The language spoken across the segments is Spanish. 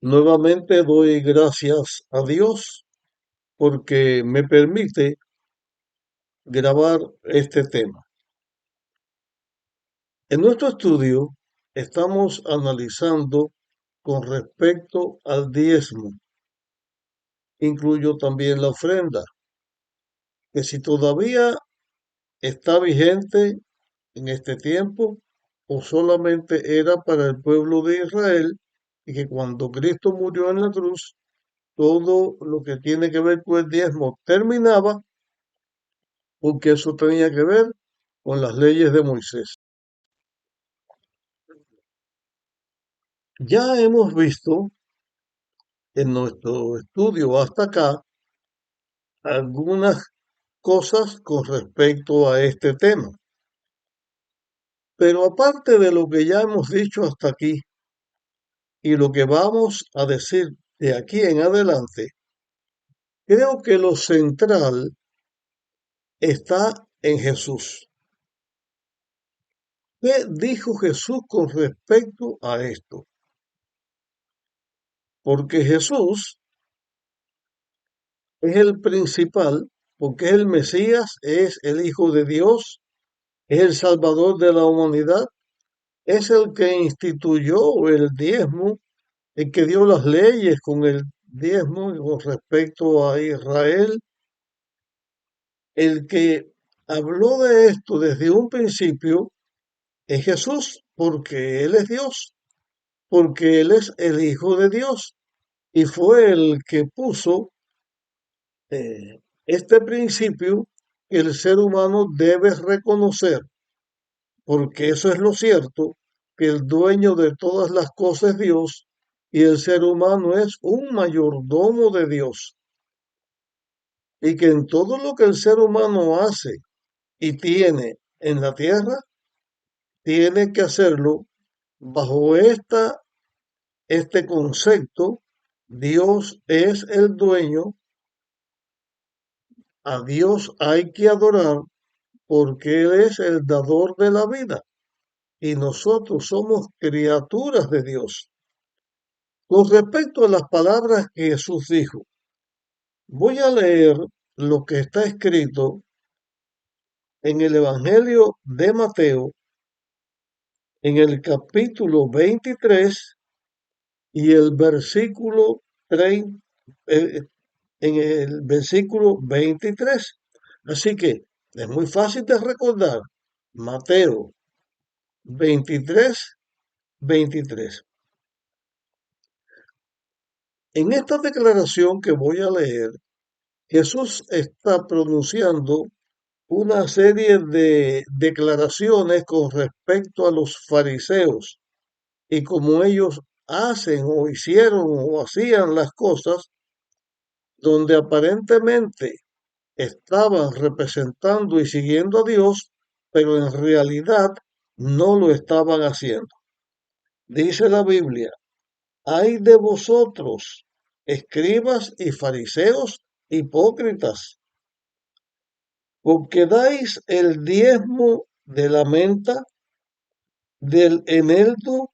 Nuevamente doy gracias a Dios porque me permite grabar este tema. En nuestro estudio estamos analizando con respecto al diezmo. Incluyo también la ofrenda, que si todavía está vigente en este tiempo o solamente era para el pueblo de Israel y que cuando Cristo murió en la cruz, todo lo que tiene que ver con el diezmo terminaba porque eso tenía que ver con las leyes de Moisés. Ya hemos visto en nuestro estudio hasta acá algunas cosas con respecto a este tema. Pero aparte de lo que ya hemos dicho hasta aquí y lo que vamos a decir de aquí en adelante, creo que lo central está en Jesús. ¿Qué dijo Jesús con respecto a esto? Porque Jesús es el principal, porque es el Mesías, es el Hijo de Dios, es el Salvador de la humanidad, es el que instituyó el diezmo, el que dio las leyes con el diezmo con respecto a Israel, el que habló de esto desde un principio es Jesús, porque Él es Dios, porque Él es el Hijo de Dios y fue el que puso este principio que el ser humano debe reconocer, porque eso es lo cierto, que el dueño de todas las cosas es Dios y el ser humano es un mayordomo de Dios. Y que en todo lo que el ser humano hace y tiene en la tierra, tiene que hacerlo bajo este concepto. Dios es el dueño, a Dios hay que adorar porque Él es el dador de la vida y nosotros somos criaturas de Dios. Con respecto a las palabras que Jesús dijo, voy a leer lo que está escrito en el Evangelio de Mateo, en el capítulo 23 y el versículo 30, en el versículo 23. Así que es muy fácil de recordar. Mateo 23, 23. En esta declaración que voy a leer, Jesús está pronunciando una serie de declaraciones con respecto a los fariseos y cómo ellos hacen o hicieron o hacían las cosas donde aparentemente estaban representando y siguiendo a Dios, pero en realidad no lo estaban haciendo. Dice la Biblia, hay de vosotros, escribas y fariseos hipócritas, porque dais el diezmo de la menta, del eneldo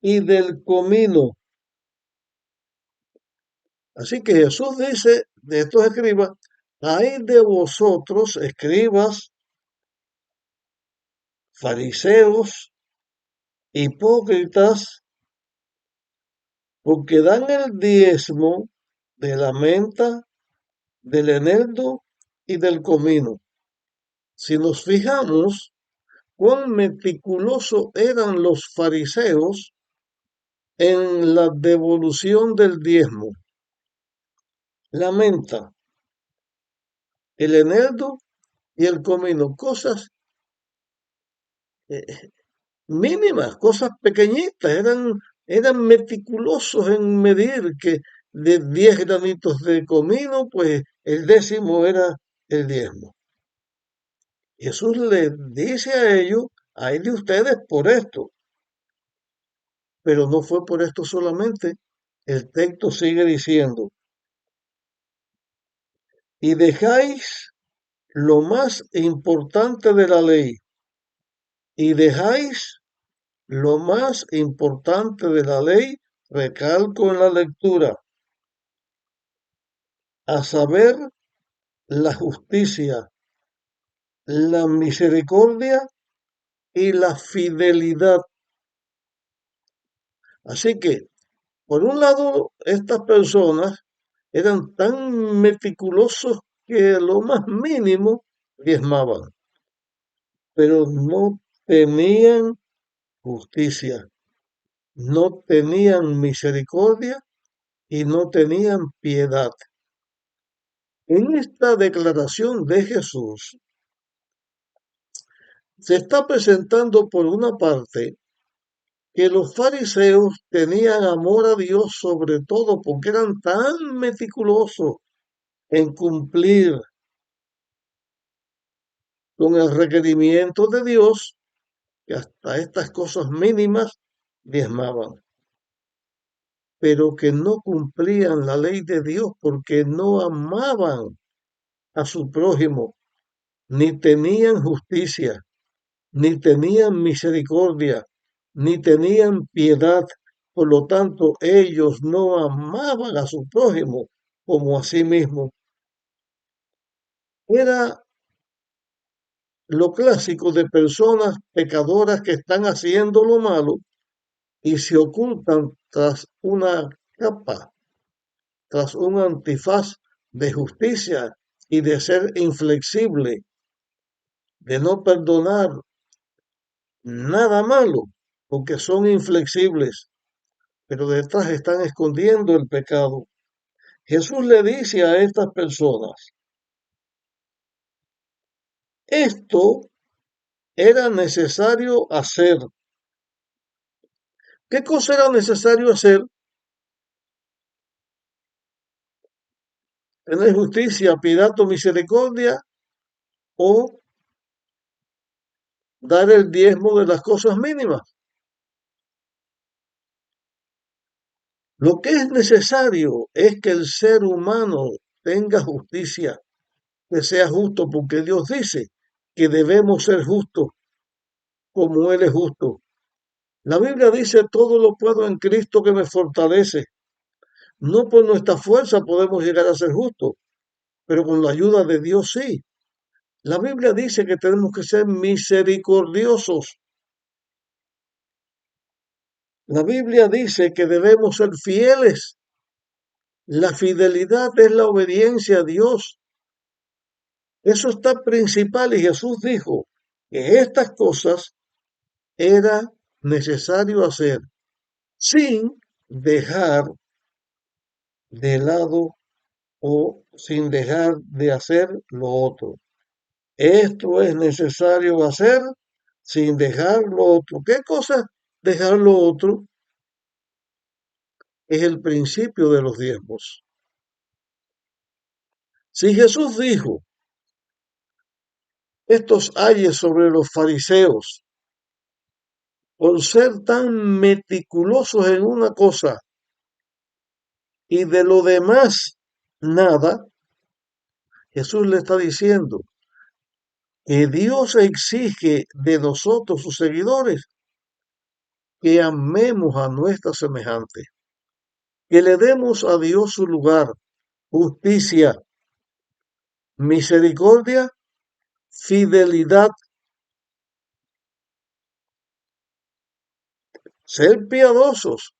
y del comino. Así que Jesús dice de estos escribas, hay de vosotros, escribas, fariseos, hipócritas, porque dan el diezmo de la menta, del eneldo y del comino. Si nos fijamos, cuán meticulosos eran los fariseos en la devolución del diezmo. La menta, el eneldo y el comino, cosas eh, mínimas, cosas pequeñitas, eran meticulosos en medir que de 10 granitos de comino, pues el décimo era el diezmo. Jesús le dice a ellos, hay de ustedes por esto, pero no fue por esto solamente. El texto sigue diciendo, y dejáis lo más importante de la ley, y dejáis lo más importante de la ley, recalco en la lectura, a saber, la justicia, la misericordia y la fidelidad. Así que, por un lado, estas personas eran tan meticulosos que lo más mínimo diezmaban, pero no tenían justicia, no tenían misericordia y no tenían piedad. En esta declaración de Jesús se está presentando por una parte que los fariseos tenían amor a Dios sobre todo porque eran tan meticulosos en cumplir con el requerimiento de Dios que hasta estas cosas mínimas diezmaban, pero que no cumplían la ley de Dios porque no amaban a su prójimo, ni tenían justicia, ni tenían misericordia, ni tenían piedad. Por lo tanto, ellos no amaban a su prójimo como a sí mismo. Era lo clásico de personas pecadoras que están haciendo lo malo y se ocultan tras una capa, tras un antifaz de justicia y de ser inflexible, de no perdonar nada malo, porque son inflexibles, pero detrás están escondiendo el pecado. Jesús le dice a estas personas, esto era necesario hacer. ¿Qué cosa era necesario hacer? ¿Tener justicia, piedad o misericordia o dar el diezmo de las cosas mínimas? Lo que es necesario es que el ser humano tenga justicia, que sea justo, porque Dios dice que debemos ser justos como Él es justo. La Biblia dice, todo lo puedo en Cristo que me fortalece. No por nuestra fuerza podemos llegar a ser justos, pero con la ayuda de Dios sí. La Biblia dice que tenemos que ser misericordiosos. La Biblia dice que debemos ser fieles. La fidelidad es la obediencia a Dios. Eso está principal y Jesús dijo que estas cosas era necesario hacer sin dejar de lado o sin dejar de hacer lo otro. Esto es necesario hacer sin dejar lo otro. ¿Qué cosa dejar lo otro? Es el principio de los diezmos. Si Jesús dijo estos ayes sobre los fariseos por ser tan meticulosos en una cosa y de lo demás nada, Jesús le está diciendo que Dios exige de nosotros, sus seguidores, que amemos a nuestra semejante, que le demos a Dios su lugar, justicia, misericordia, fidelidad, ser piadosos.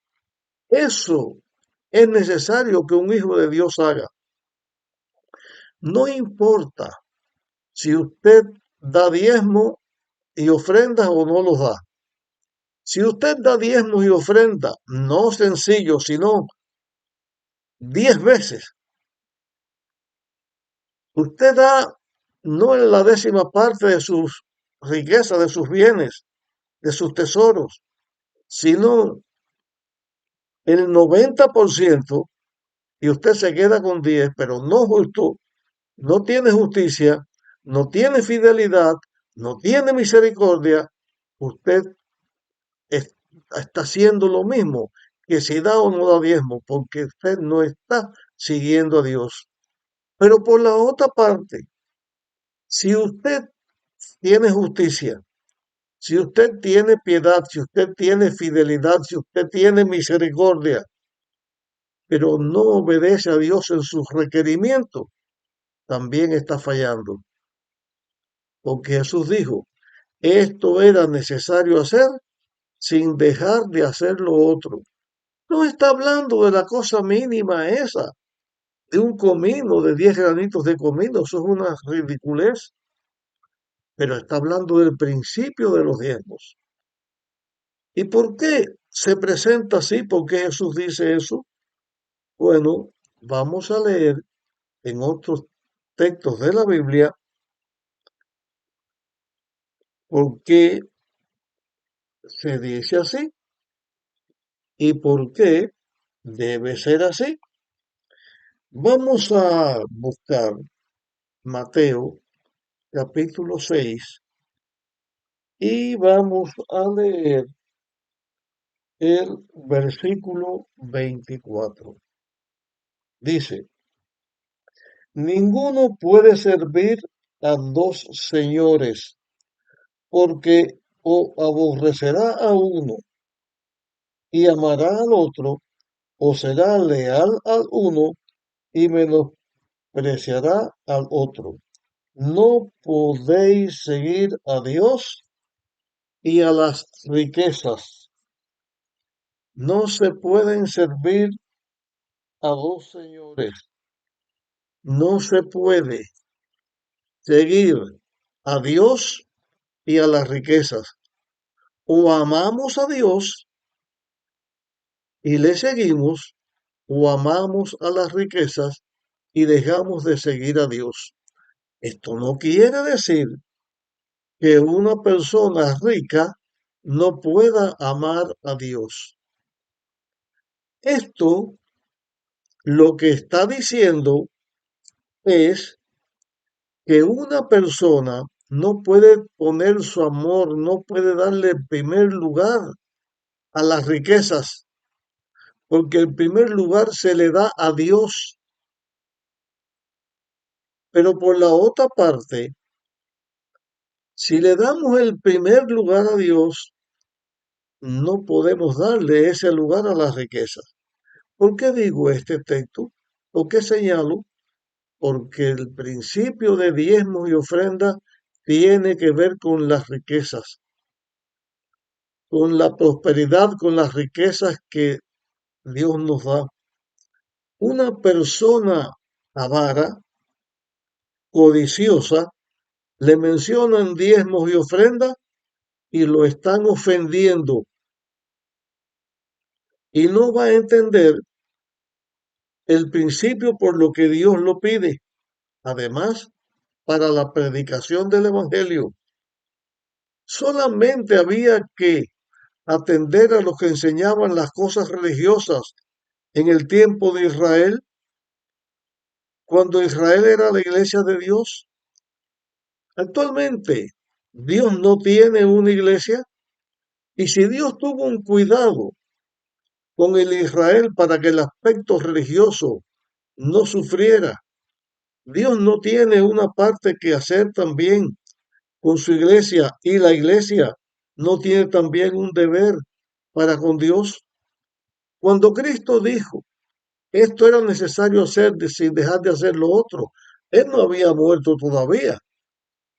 Eso es necesario que un hijo de Dios haga. No importa si usted da diezmo y ofrendas o no los da. Si usted da diezmos y ofrenda, no sencillo, sino 10 veces, usted da no en la décima parte de sus riquezas, de sus bienes, de sus tesoros, sino el 90% y usted se queda con 10, pero no justo, no tiene justicia, no tiene fidelidad, no tiene misericordia, usted está haciendo lo mismo que si da o no da diezmo, porque usted no está siguiendo a Dios. Pero por la otra parte, si usted tiene justicia, Si usted tiene piedad, si usted tiene fidelidad, si usted tiene misericordia, pero no obedece a Dios en sus requerimientos, también está fallando. Porque Jesús dijo, esto era necesario hacer sin dejar de hacer lo otro. No está hablando de la cosa mínima esa, de un comino, de 10 granitos de comino, eso es una ridiculez, pero está hablando del principio de los diezmos. ¿Y por qué se presenta así? ¿Por qué Jesús dice eso? Bueno, vamos a leer en otros textos de la Biblia por qué se dice así y por qué debe ser así. Vamos a buscar Mateo capítulo 6 y vamos a leer el versículo 24. Dice, ninguno puede servir a dos señores, porque o aborrecerá a uno y amará al otro, o será leal al uno y menospreciará al otro. No podéis seguir a Dios y a las riquezas. No se pueden servir a dos señores. No se puede seguir a Dios y a las riquezas. O amamos a Dios y le seguimos, o amamos a las riquezas y dejamos de seguir a Dios. Esto no quiere decir que una persona rica no pueda amar a Dios. Esto lo que está diciendo es que una persona no puede poner su amor, no puede darle primer lugar a las riquezas, porque el primer lugar se le da a Dios. Pero por la otra parte, si le damos el primer lugar a Dios, no podemos darle ese lugar a las riquezas. ¿Por qué digo este texto? ¿Por qué señalo? Porque el principio de diezmos y ofrenda tiene que ver con las riquezas, con la prosperidad, con las riquezas que Dios nos da. Una persona avara, codiciosa, le mencionan diezmos y ofrenda y lo están ofendiendo y no va a entender el principio por lo que Dios lo pide. Además, para la predicación del Evangelio, solamente había que atender a los que enseñaban las cosas religiosas en el tiempo de Israel, cuando Israel era la iglesia de Dios. Actualmente, Dios no tiene una iglesia y si Dios tuvo un cuidado con el Israel para que el aspecto religioso no sufriera, Dios no tiene una parte que hacer también con su iglesia y la iglesia no tiene también un deber para con Dios. Cuando Cristo dijo, esto era necesario hacer sin dejar de hacer lo otro, Él no había muerto todavía,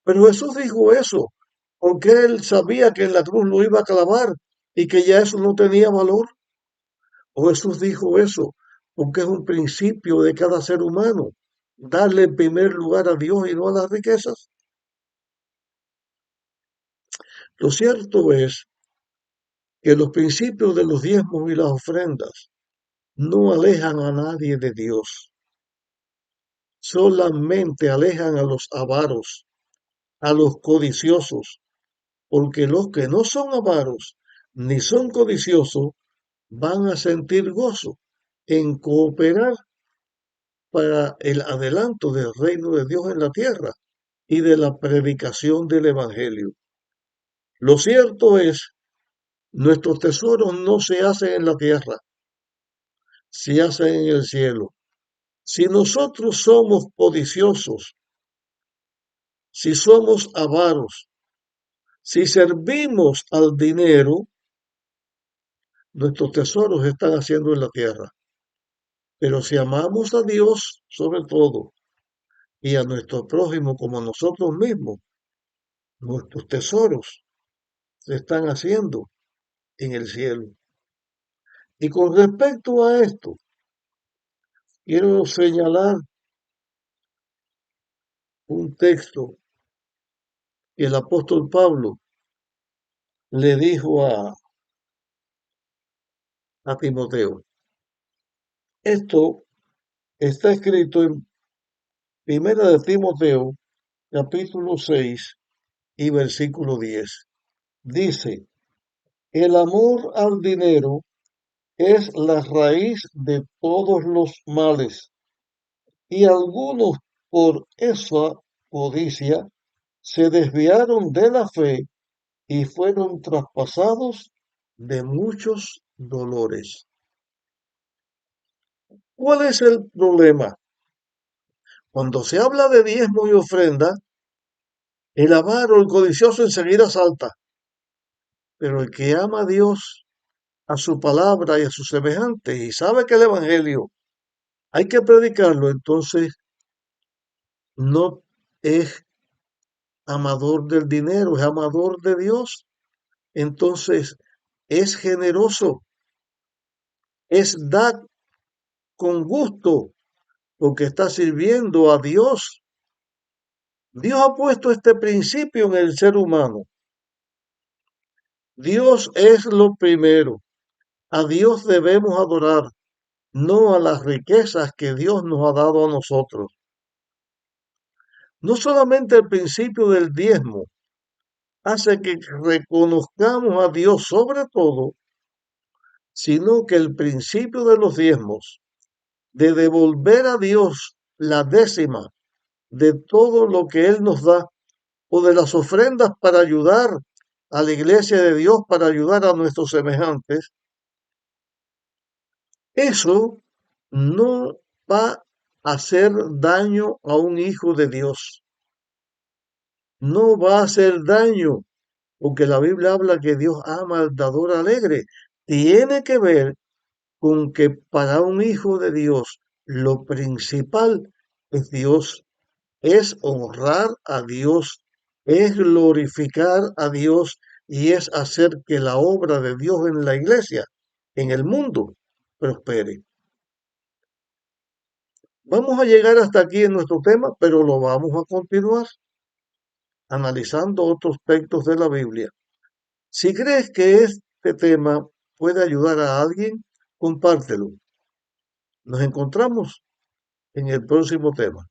pero Jesús dijo eso porque Él sabía que en la cruz lo iba a clavar y que ya eso no tenía valor. O Jesús dijo eso porque es un principio de cada ser humano, darle el primer lugar a Dios y no a las riquezas. Lo cierto es que los principios de los diezmos y las ofrendas no alejan a nadie de Dios, solamente alejan a los avaros, a los codiciosos, porque los que no son avaros ni son codiciosos van a sentir gozo en cooperar para el adelanto del reino de Dios en la tierra y de la predicación del Evangelio. Lo cierto es, nuestros tesoros no se hacen en la tierra, se hacen en el cielo. Si nosotros somos codiciosos, si somos avaros, Si servimos al dinero, nuestros tesoros están haciendo en la tierra. Pero si amamos a Dios sobre todo y a nuestro prójimo como a nosotros mismos, nuestros tesoros se están haciendo en el cielo. Y con respecto a esto, quiero señalar un texto que el apóstol Pablo le dijo a Timoteo. Esto está escrito en Primera de Timoteo, capítulo 6 y versículo 10. Dice, el amor al dinero es la raíz de todos los males, y algunos por esa codicia se desviaron de la fe y fueron traspasados de muchos dolores. ¿Cuál es el problema? Cuando se habla de diezmo y ofrenda, el avaro, el codicioso enseguida salta, pero el que ama a Dios, a su palabra y a sus semejantes y sabe que el Evangelio hay que predicarlo, entonces no es amador del dinero, es amador de Dios. Entonces es generoso, es dar con gusto, porque está sirviendo a Dios. Dios ha puesto este principio en el ser humano. Dios es lo primero. A Dios debemos adorar, no a las riquezas que Dios nos ha dado a nosotros. No solamente el principio del diezmo hace que reconozcamos a Dios sobre todo, sino que el principio de los diezmos, de devolver a Dios la décima de todo lo que Él nos da, o de las ofrendas para ayudar a la iglesia de Dios, para ayudar a nuestros semejantes, eso no va a hacer daño a un hijo de Dios. No va a hacer daño, porque la Biblia habla que Dios ama al dador alegre. Tiene que ver con que para un hijo de Dios lo principal es Dios, es honrar a Dios, es glorificar a Dios y es hacer que la obra de Dios en la iglesia, en el mundo, prospere. Vamos a llegar hasta aquí en nuestro tema, pero lo vamos a continuar analizando otros aspectos de la Biblia. Si crees que este tema puede ayudar a alguien, compártelo. Nos encontramos en el próximo tema.